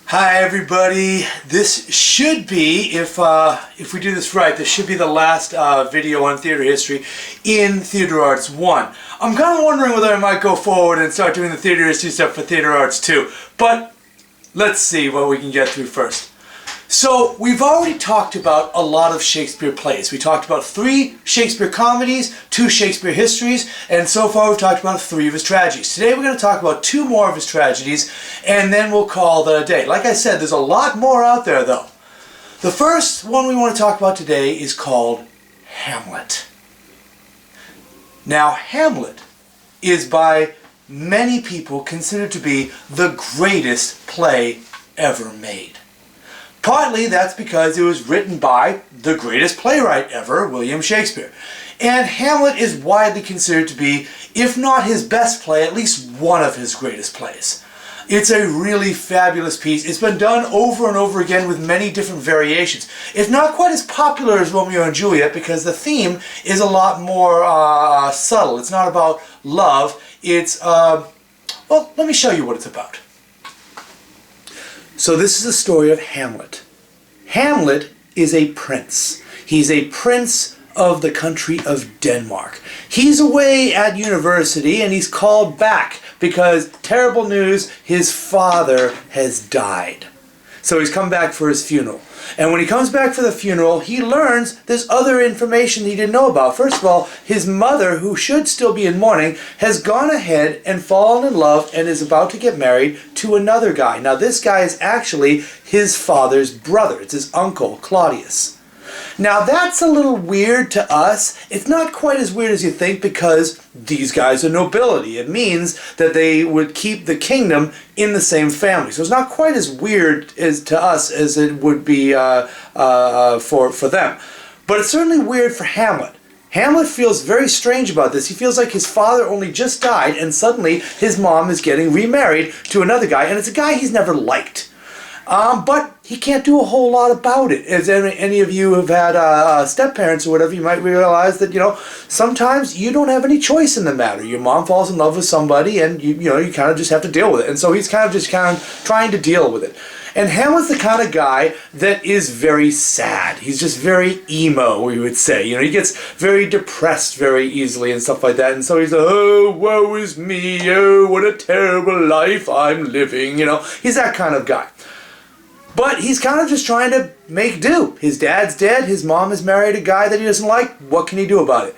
Hi everybody. This should be, if we do this right, this should be the last video on theater history in Theater Arts 1. I'm kind of wondering whether I might go forward and start doing the theater history stuff for Theater Arts 2, but let's see what we can get through first. So we've already talked about a lot of Shakespeare plays. We talked about 3 Shakespeare comedies, 2 Shakespeare histories, and so far we've talked about 3 of his tragedies. Today we're going to talk about 2 more of his tragedies, and then we'll call that a day. Like I said, there's a lot more out there though. The first one we want to talk about today is called Hamlet. Now Hamlet is by many people considered to be the greatest play ever made. Partly that's because it was written by the greatest playwright ever, William Shakespeare. And Hamlet is widely considered to be, if not his best play, at least one of his greatest plays. It's a really fabulous piece. It's been done over and over again with many different variations. It's not quite as popular as Romeo and Juliet because the theme is a lot more subtle. It's not about love. It's, well, let me show you what it's about. So this is the story of Hamlet. Hamlet is a prince. He's a prince of the country of Denmark. He's away at university and he's called back because, terrible news, his father has died. So he's come back for his funeral. And when he comes back for the funeral, he learns there's other information he didn't know about. First of all, his mother, who should still be in mourning, has gone ahead and fallen in love and is about to get married to another guy. Now this guy is actually his father's brother. It's his uncle, Claudius. Now that's a little weird to us. It's not quite as weird as you think because these guys are nobility. It means that they would keep the kingdom in the same family. So it's not quite as weird to us as it would be for them. But it's certainly weird for Hamlet. Hamlet feels very strange about this. He feels like his father only just died and suddenly his mom is getting remarried to another guy, and it's a guy he's never liked. But he can't do a whole lot about it. As any of you have had step-parents or whatever, you might realize that, sometimes you don't have any choice in the matter. Your mom falls in love with somebody and, you kind of just have to deal with it. And so he's kind of trying to deal with it. And Hamlet's the kind of guy that is very sad. He's just very emo, we would say. He gets very depressed very easily and stuff like that. And so he's like, oh, woe is me. Oh, what a terrible life I'm living. He's that kind of guy. But he's kind of just trying to make do. His dad's dead. His mom has married a guy that he doesn't like. What can he do about it?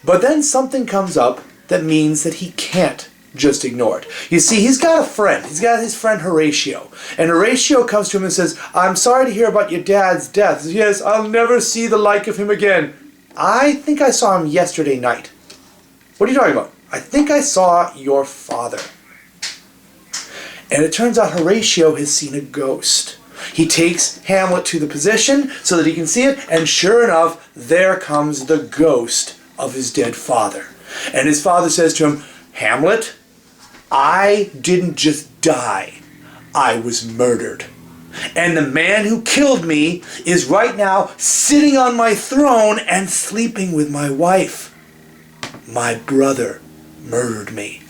But then something comes up that means that he can't just ignore it. You see, he's got a friend. He's got his friend Horatio. And Horatio comes to him and says, I'm sorry to hear about your dad's death. He says, yes, I'll never see the like of him again. I think I saw him yesterday night. What are you talking about? I think I saw your father. And it turns out Horatio has seen a ghost. He takes Hamlet to the position so that he can see it, and sure enough, there comes the ghost of his dead father. And his father says to him, Hamlet, I didn't just die, I was murdered. And the man who killed me is right now sitting on my throne and sleeping with my wife. My brother murdered me.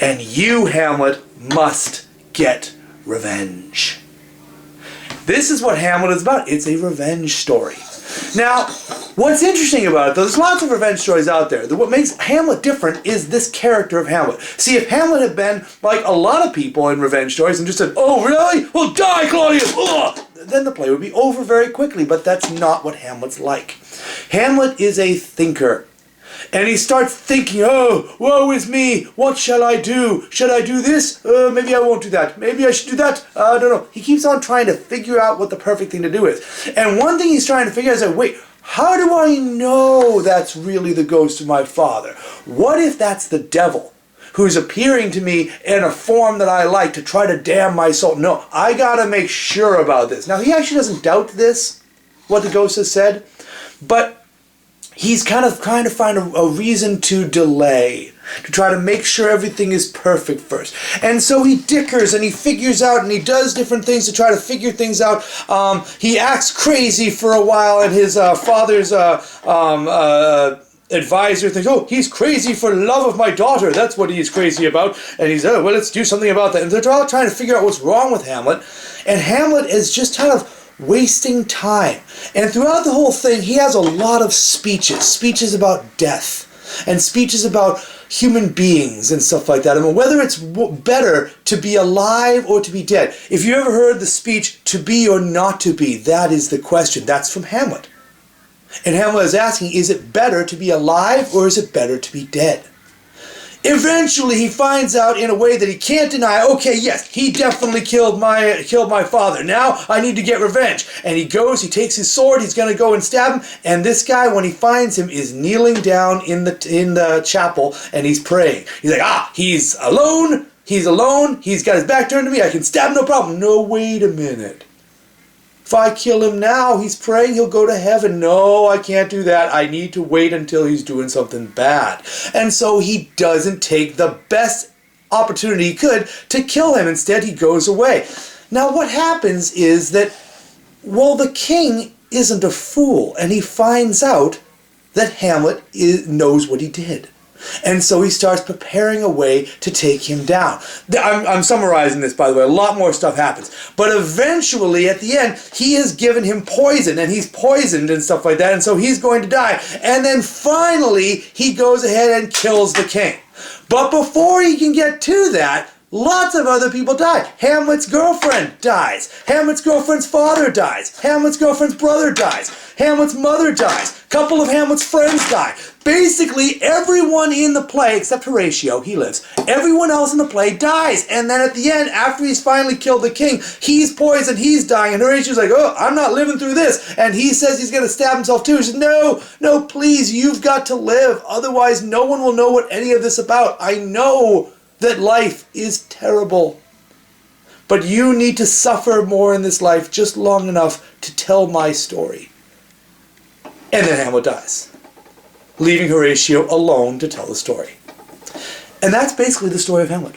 And you, Hamlet, must get revenge. This is what Hamlet is about. It's a revenge story. Now, what's interesting about it, though, there's lots of revenge stories out there. What makes Hamlet different is this character of Hamlet. See, if Hamlet had been like a lot of people in revenge stories and just said, oh, really? Well, die, Claudius! Ugh! Then the play would be over very quickly, but that's not what Hamlet's like. Hamlet is a thinker. And he starts thinking, oh, woe is me, what shall I do? Should I do this? Maybe I won't do that. Maybe I should do that. I don't know. He keeps on trying to figure out what the perfect thing to do is. And one thing he's trying to figure out is, wait, how do I know that's really the ghost of my father? What if that's the devil who's appearing to me in a form that I like to try to damn my soul? No, I gotta make sure about this. Now, he actually doesn't doubt this, what the ghost has said, but he's kind of trying to find a reason to delay, to try to make sure everything is perfect first. And so he dickers and he figures out and he does different things to try to figure things out. He acts crazy for a while, and his father's advisor thinks, oh, he's crazy for love of my daughter. That's what he's crazy about. And he's, oh, well, let's do something about that. And they're all trying to figure out what's wrong with Hamlet. And Hamlet is just kind of wasting time. And throughout the whole thing, he has a lot of speeches about death, and speeches about human beings and stuff like that. I mean, whether it's better to be alive or to be dead. If you ever heard the speech, to be or not to be, that is the question. That's from Hamlet. And Hamlet is asking, is it better to be alive or is it better to be dead? Eventually he finds out in a way that he can't deny, okay, yes, he definitely killed my father. Now I need to get revenge. And he goes, he takes his sword, he's going to go and stab him. And this guy, when he finds him, is kneeling down in the chapel and he's praying. He's like, he's alone, he's got his back turned to me, I can stab him, no problem. No, wait a minute. If I kill him now, he's praying he'll go to heaven. No, I can't do that. I need to wait until he's doing something bad. And so he doesn't take the best opportunity he could to kill him. Instead, he goes away. Now, what happens is that, well, the king isn't a fool, and he finds out that Hamlet knows what he did. And so he starts preparing a way to take him down. I'm summarizing this, by the way. A lot more stuff happens. But eventually, at the end, he has given him poison, and he's poisoned and stuff like that, and so he's going to die. And then finally, he goes ahead and kills the king. But before he can get to that, lots of other people die. Hamlet's girlfriend dies. Hamlet's girlfriend's father dies. Hamlet's girlfriend's brother dies. Hamlet's mother dies. A couple of Hamlet's friends die. Basically, everyone in the play, except Horatio, he lives, everyone else in the play dies. And then at the end, after he's finally killed the king, he's poisoned, he's dying. And Horatio's like, oh, I'm not living through this. And he says he's going to stab himself too. He says, no, please, you've got to live. Otherwise, no one will know what any of this is about. I know that life is terrible. But you need to suffer more in this life just long enough to tell my story. And then Hamlet dies, leaving Horatio alone to tell the story. And that's basically the story of Hamlet.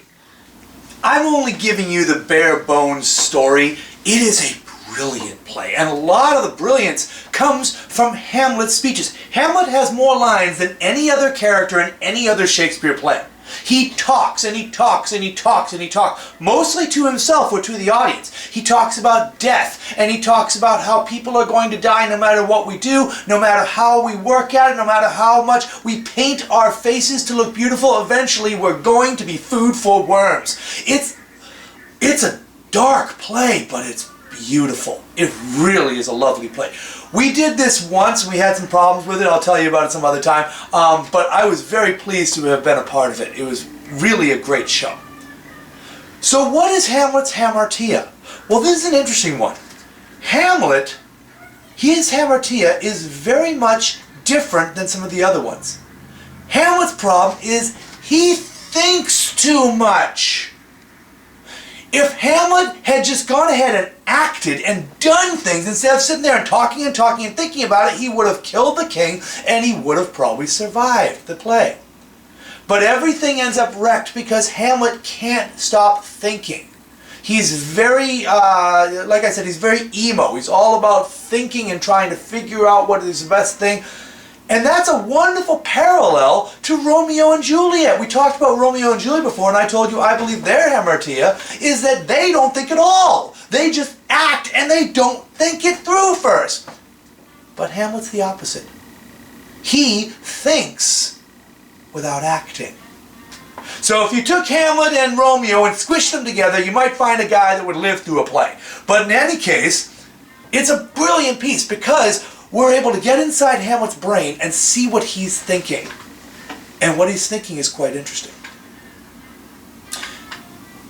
I'm only giving you the bare bones story. It is a brilliant play, and a lot of the brilliance comes from Hamlet's speeches. Hamlet has more lines than any other character in any other Shakespeare play. He talks and he talks and he talks and he talks, mostly to himself or to the audience. He talks about death, and he talks about how people are going to die no matter what we do, no matter how we work at it, no matter how much we paint our faces to look beautiful. Eventually we're going to be food for worms. It's a dark play, but it's beautiful. It really is a lovely play. We did this once. We had some problems with it. I'll tell you about it some other time. But I was very pleased to have been a part of it. It was really a great show. So what is Hamlet's hamartia? Well, this is an interesting one. Hamlet, his hamartia is very much different than some of the other ones. Hamlet's problem is he thinks too much. If Hamlet had just gone ahead and acted and done things instead of sitting there and talking and thinking about it, he would have killed the king and he would have probably survived the play. But everything ends up wrecked because Hamlet can't stop thinking. He's very, like I said, he's very emo. He's all about thinking and trying to figure out what is the best thing. And that's a wonderful parallel to Romeo and Juliet. We talked about Romeo and Juliet before, and I told you I believe their hamartia is that they don't think at all. They just act, and they don't think it through first. But Hamlet's the opposite. He thinks without acting. So if you took Hamlet and Romeo and squished them together, you might find a guy that would live through a play. But in any case, it's a brilliant piece because we're able to get inside Hamlet's brain and see what he's thinking. And what he's thinking is quite interesting.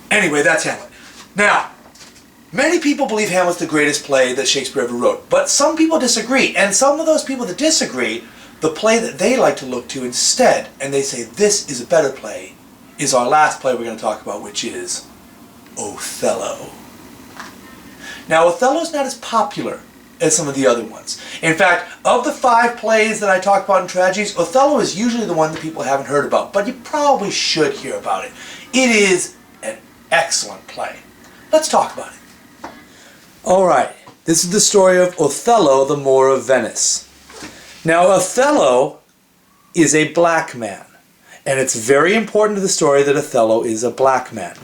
Anyway, that's Hamlet. Now, many people believe Hamlet's the greatest play that Shakespeare ever wrote, but some people disagree. And some of those people that disagree, the play that they like to look to instead, and they say this is a better play, is our last play we're going to talk about, which is Othello. Now, Othello's not as popular as some of the other ones. In fact, of the 5 plays that I talk about in Tragedies, Othello is usually the one that people haven't heard about, but you probably should hear about it. It is an excellent play. Let's talk about it. Alright, this is the story of Othello, the Moor of Venice. Now, Othello is a black man. And it's very important to the story that Othello is a black man.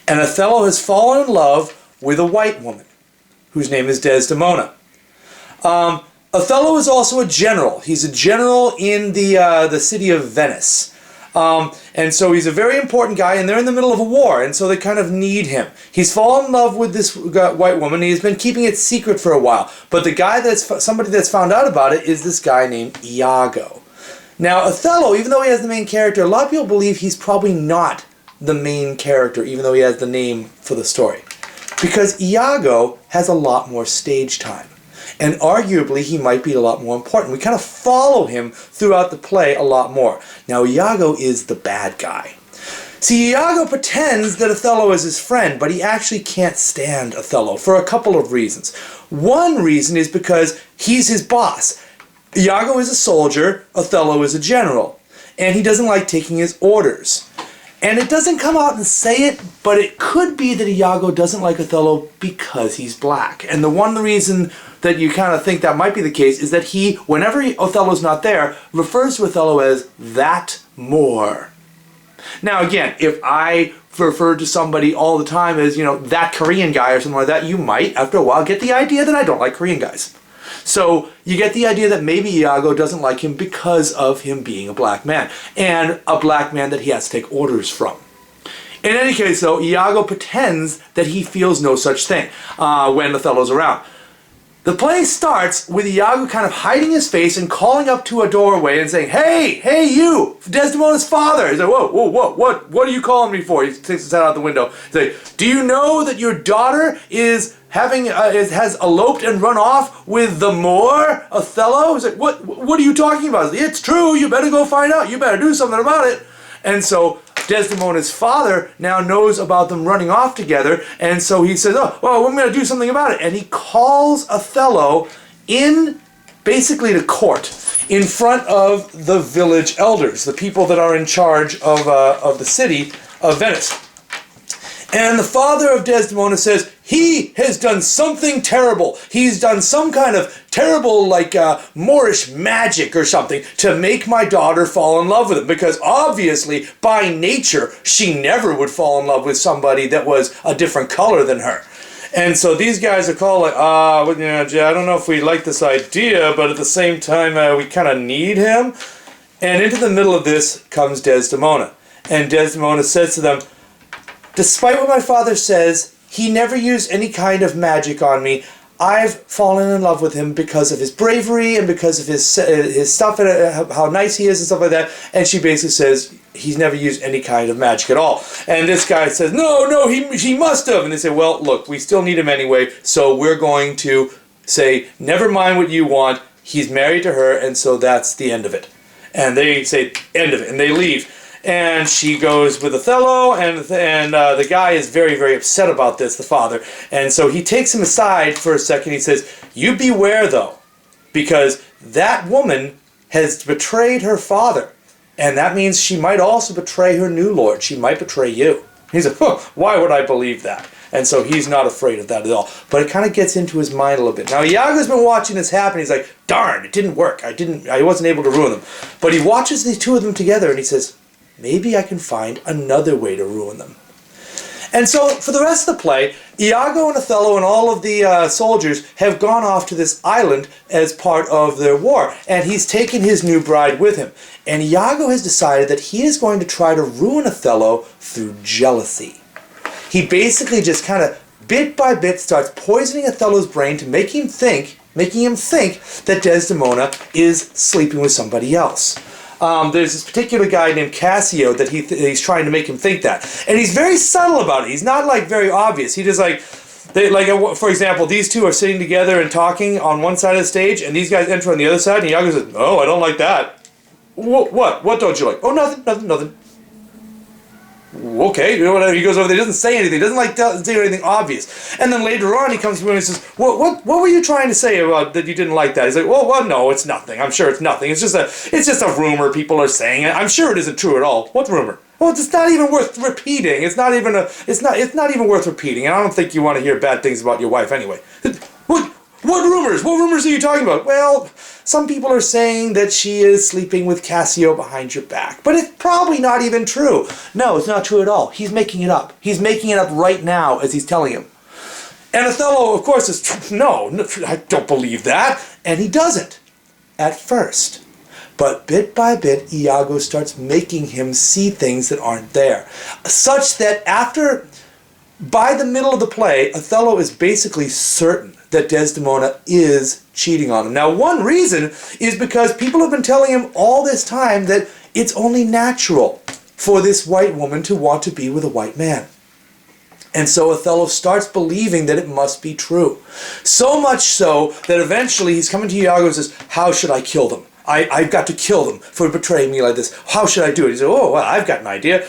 And Othello has fallen in love with a white woman, whose name is Desdemona. Othello is also a general. He's a general in the city of Venice. And so he's a very important guy, and they're in the middle of a war, and so they kind of need him. He's fallen in love with this white woman, and he's been keeping it secret for a while. But the guy somebody that's found out about it is this guy named Iago. Now, Othello, even though he has the main character, a lot of people believe he's probably not the main character, even though he has the name for the story. Because Iago has a lot more stage time. And arguably, he might be a lot more important. We kind of follow him throughout the play a lot more. Now, Iago is the bad guy. See, Iago pretends that Othello is his friend, but he actually can't stand Othello for a couple of reasons. One reason is because he's his boss. Iago is a soldier, Othello is a general, and he doesn't like taking his orders. And it doesn't come out and say it, but it could be that Iago doesn't like Othello because he's black. And the one reason that you kind of think that might be the case is that he, whenever Othello's not there, refers to Othello as that Moor. Now again, if I refer to somebody all the time as, that Korean guy or something like that, you might, after a while, get the idea that I don't like Korean guys. So you get the idea that maybe Iago doesn't like him because of him being a black man, and a black man that he has to take orders from. In any case, though, Iago pretends that he feels no such thing when Othello's around. The play starts with Iago kind of hiding his face and calling up to a doorway and saying, hey, you, Desdemona's father. He's like, whoa, what are you calling me for? He takes his head out the window. He's like, do you know that your daughter has eloped and run off with the Moor, Othello? He's like, what are you talking about? Like, it's true, you better go find out. You better do something about it. And so Desdemona's father now knows about them running off together, and so he says, I'm going to do something about it. And he calls Othello in, basically to court, in front of the village elders, the people that are in charge of the city of Venice. And the father of Desdemona says, he has done something terrible. He's done some kind of terrible, Moorish magic or something to make my daughter fall in love with him. Because obviously, by nature, she never would fall in love with somebody that was a different color than her. And so these guys are called I don't know if we like this idea, but at the same time, we kind of need him. And into the middle of this comes Desdemona. And Desdemona says to them, despite what my father says, he never used any kind of magic on me. I've fallen in love with him because of his bravery and because of his stuff and how nice he is and stuff like that. And she basically says he's never used any kind of magic at all. And this guy says, no, he must have. And they say, well, look, we still need him anyway, so we're going to say, never mind what you want. He's married to her, and so that's the end of it. And they say, end of it, and they leave. And she goes with Othello, and the guy is very, very upset about this, the father. And so he takes him aside for a second. He says, you beware, though, because that woman has betrayed her father. And that means she might also betray her new lord. She might betray you. He's like, why would I believe that? And so he's not afraid of that at all. But it kind of gets into his mind a little bit. Now, Iago's been watching this happen. He's like, darn, it didn't work. I wasn't able to ruin them. But he watches the two of them together, and he says, maybe I can find another way to ruin them. And so, for the rest of the play, Iago and Othello and all of the soldiers have gone off to this island as part of their war. And he's taken his new bride with him. And Iago has decided that he is going to try to ruin Othello through jealousy. He basically just kind of, bit by bit, starts poisoning Othello's brain to making him think that Desdemona is sleeping with somebody else. There's this particular guy named Cassio that he's trying to make him think that. And he's very subtle about it. He's not very obvious. He just for example, these two are sitting together and talking on one side of the stage, and these guys enter on the other side, and Iago says, oh, I don't like that. What don't you like? Oh, nothing. Okay, whatever. He goes over there, he doesn't say anything, he doesn't say anything obvious. And then later on he comes to me and he says, what were you trying to say about that you didn't like that? He's like, well, no, it's nothing. I'm sure it's nothing. It's just a rumor people are saying. I'm sure it isn't true at all. What rumor? Well, it's not even worth repeating. It's not even worth repeating. And I don't think you want to hear bad things about your wife anyway. What what rumors? What rumors are you talking about? Well, some people are saying that she is sleeping with Cassio behind your back. But it's probably not even true. No, it's not true at all. He's making it up. He's making it up right now as he's telling him. And Othello, of course, is, no, I don't believe that. And he doesn't at first. But bit by bit, Iago starts making him see things that aren't there. Such that by the middle of the play, Othello is basically certain that Desdemona is cheating on him. Now, one reason is because people have been telling him all this time that it's only natural for this white woman to want to be with a white man. And so Othello starts believing that it must be true. So much so that eventually he's coming to Iago and says, how should I kill them? I've got to kill them for betraying me like this. How should I do it? He says, oh, well, I've got an idea,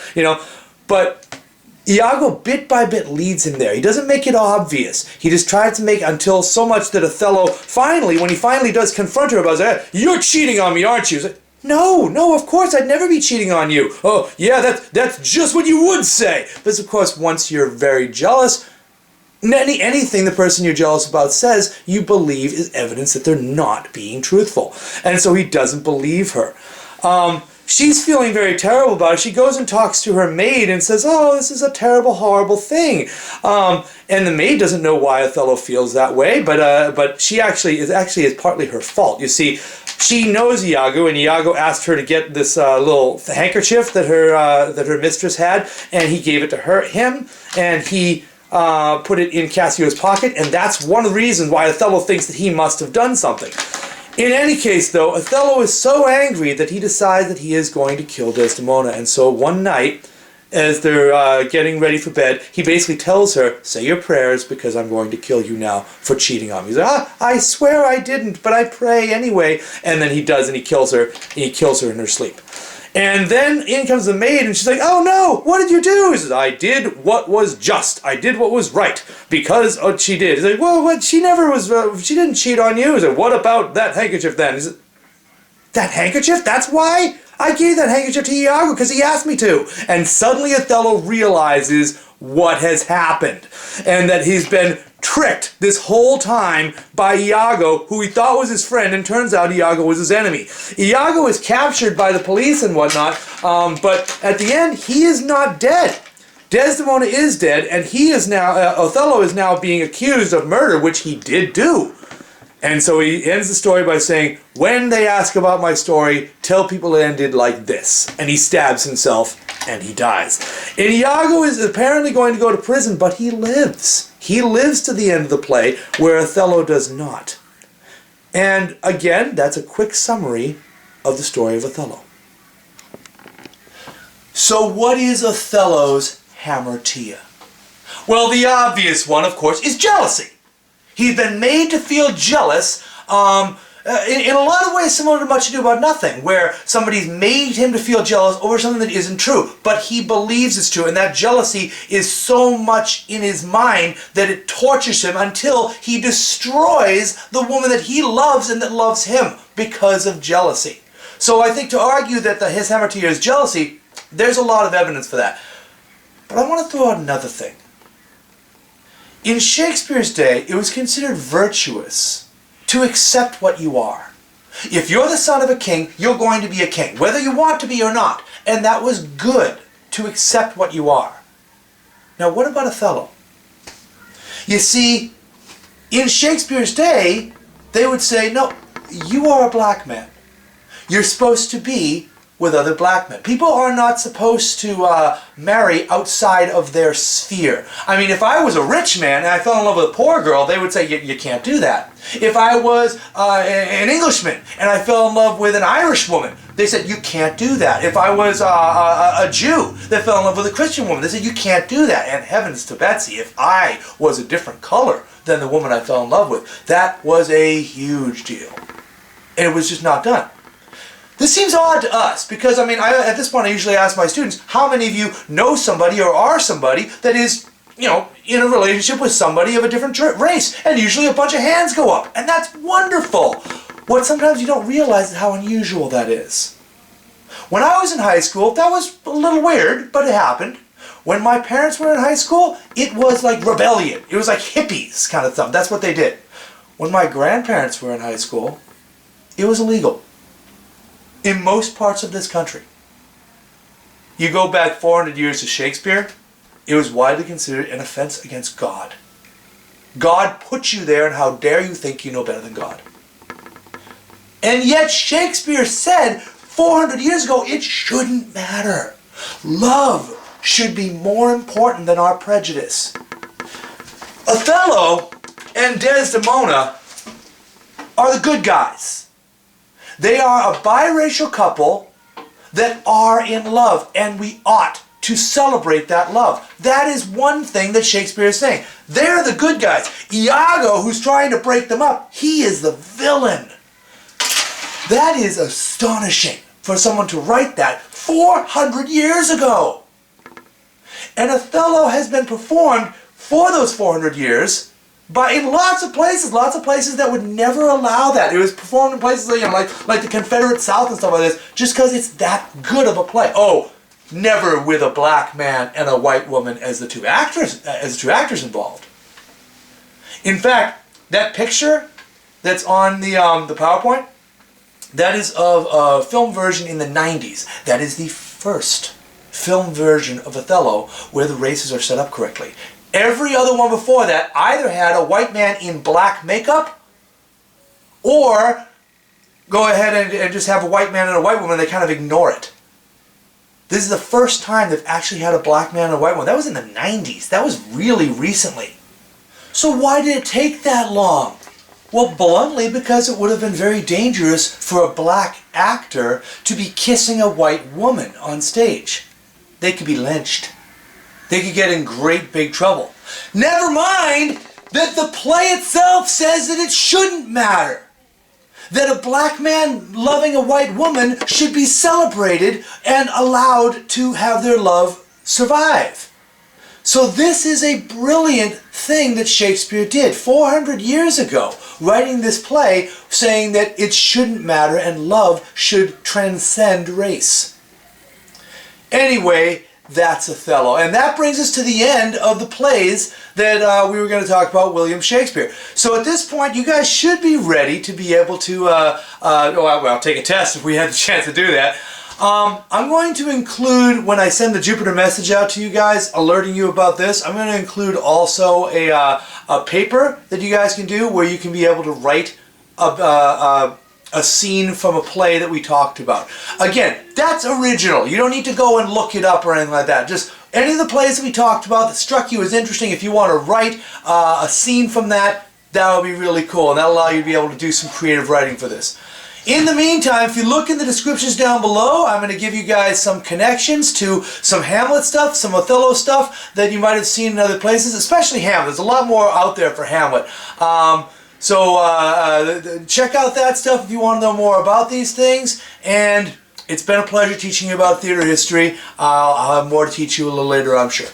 But Iago, bit by bit, leads him there. He doesn't make it obvious. He just tries to make it until so much that Othello finally, when he finally does confront her about it, you're cheating on me, aren't you? He's like, no, of course, I'd never be cheating on you. Oh, yeah, that's just what you would say. But of course, once you're very jealous, anything the person you're jealous about says, you believe is evidence that they're not being truthful. And so he doesn't believe her. She's feeling very terrible about it. She goes and talks to her maid and says, oh, this is a terrible, horrible thing. And the maid doesn't know why Othello feels that way, but she actually is partly her fault. You see, she knows Iago, and Iago asked her to get this little handkerchief that her mistress had, and he gave it to him, and he put it in Cassio's pocket, and that's one of the reasons why Othello thinks that he must have done something. In any case, though, Othello is so angry that he decides that he is going to kill Desdemona. And so one night, as they're getting ready for bed, he basically tells her, say your prayers because I'm going to kill you now for cheating on me. He's like, I swear I didn't, but I pray anyway. And then he does, and he kills her in her sleep. And then in comes the maid, and she's like, oh no, what did you do? He says, I did what was just. I did what was right, because she did. He's like, well, what? She didn't cheat on you. He said, what about that handkerchief then? He said, that handkerchief? That's why? I gave that handkerchief to Iago because he asked me to. And suddenly Othello realizes what has happened, and that he's been tricked this whole time by Iago, who he thought was his friend, and turns out Iago was his enemy. Iago is captured by the police and whatnot, but at the end, he is not dead. Desdemona is dead, and Othello is now being accused of murder, which he did do. And so he ends the story by saying, when they ask about my story, tell people it ended like this. And he stabs himself, and he dies. And Iago is apparently going to go to prison, but he lives. He lives to the end of the play, where Othello does not. And again, that's a quick summary of the story of Othello. So what is Othello's hamartia? Well, the obvious one, of course, is jealousy. He's been made to feel jealous in a lot of ways similar to Much Ado About Nothing, where somebody's made him to feel jealous over something that isn't true, but he believes it's true, and that jealousy is so much in his mind that it tortures him until he destroys the woman that he loves and that loves him because of jealousy. So I think to argue that his hamartia is jealousy, there's a lot of evidence for that. But I want to throw out another thing. In Shakespeare's day, it was considered virtuous to accept what you are. If you're the son of a king, you're going to be a king, whether you want to be or not. And that was good, to accept what you are. Now, what about Othello? You see, in Shakespeare's day, they would say, no, you are a black man. You're supposed to be with other black men. People are not supposed to marry outside of their sphere. I mean, if I was a rich man and I fell in love with a poor girl, they would say, you can't do that. If I was an Englishman and I fell in love with an Irish woman, they said, you can't do that. If I was a Jew that fell in love with a Christian woman, they said, you can't do that. And heavens to Betsy, if I was a different color than the woman I fell in love with, that was a huge deal. And it was just not done. This seems odd to us because, I mean, at this point I usually ask my students, how many of you know somebody or are somebody that is, in a relationship with somebody of a different race? And usually a bunch of hands go up, and that's wonderful. What sometimes you don't realize is how unusual that is. When I was in high school, that was a little weird, but it happened. When my parents were in high school, it was like rebellion. It was like hippies kind of stuff. That's what they did. When my grandparents were in high school, it was illegal. In most parts of this country. You go back 400 years to Shakespeare, it was widely considered an offense against God. God put you there, and how dare you think you know better than God. And yet Shakespeare said 400 years ago it shouldn't matter. Love should be more important than our prejudice. Othello and Desdemona are the good guys. They are a biracial couple that are in love, and we ought to celebrate that love. That is one thing that Shakespeare is saying. They're the good guys. Iago, who's trying to break them up, he is the villain. That is astonishing for someone to write that 400 years ago. And Othello has been performed for those 400 years in lots of places that would never allow that. It was performed in places like the Confederate South and stuff like this, just because it's that good of a play. Oh, never with a black man and a white woman as the two actors involved. In fact, that picture that's on the PowerPoint, that is of a film version in the 90s. That is the first film version of Othello where the races are set up correctly. Every other one before that either had a white man in black makeup, or go ahead and just have a white man and a white woman. They kind of ignore it. This is the first time they've actually had a black man and a white woman. That was in the 90s. That was really recently. So why did it take that long? Well, bluntly, because it would have been very dangerous for a black actor to be kissing a white woman on stage. They could be lynched. They could get in great big trouble. Never mind that the play itself says that it shouldn't matter. That a black man loving a white woman should be celebrated and allowed to have their love survive. So this is a brilliant thing that Shakespeare did 400 years ago, writing this play saying that it shouldn't matter and love should transcend race. Anyway, that's Othello. And that brings us to the end of the plays that we were going to talk about William Shakespeare. So at this point, you guys should be ready to be able to, well, take a test if we had the chance to do that. I'm going to include, when I send the Jupiter message out to you guys, alerting you about this, I'm going to include also a paper that you guys can do where you can be able to write a scene from a play that we talked about. Again, that's original. You don't need to go and look it up or anything like that. Just any of the plays that we talked about that struck you as interesting, if you want to write a scene from that, that would be really cool. And that'll allow you to be able to do some creative writing for this. In the meantime, if you look in the descriptions down below, I'm going to give you guys some connections to some Hamlet stuff, some Othello stuff that you might have seen in other places, especially Hamlet. There's a lot more out there for Hamlet. So check out that stuff if you want to know more about these things. And it's been a pleasure teaching you about theater history. I'll have more to teach you a little later, I'm sure.